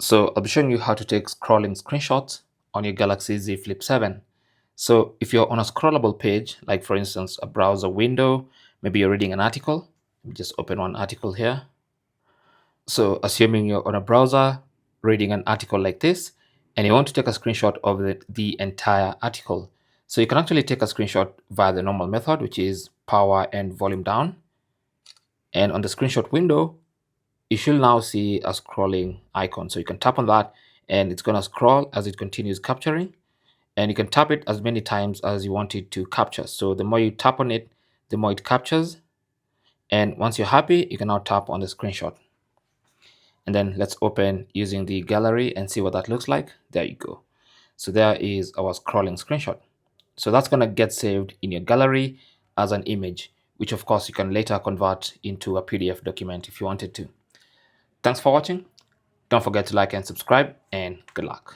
So I'll be showing you how to take scrolling screenshots on your Galaxy Z Flip 7. So if you're on a scrollable page, like for instance, a browser window, maybe you're reading an article, let me just open one article here. So assuming you're on a browser reading an article like this, and you want to take a screenshot of the entire article. So you can actually take a screenshot via the normal method, which is power and volume down. And on the screenshot window, you should now see a scrolling icon. So you can tap on that and it's going to scroll as it continues capturing. And you can tap it as many times as you want it to capture. So the more you tap on it, the more it captures. And once you're happy, you can now tap on the screenshot. And then let's open using the gallery and see what that looks like. There you go. So there is our scrolling screenshot. So that's going to get saved in your gallery as an image, which of course you can later convert into a PDF document if you wanted to. Thanks for watching. Don't forget to like and subscribe, and good luck.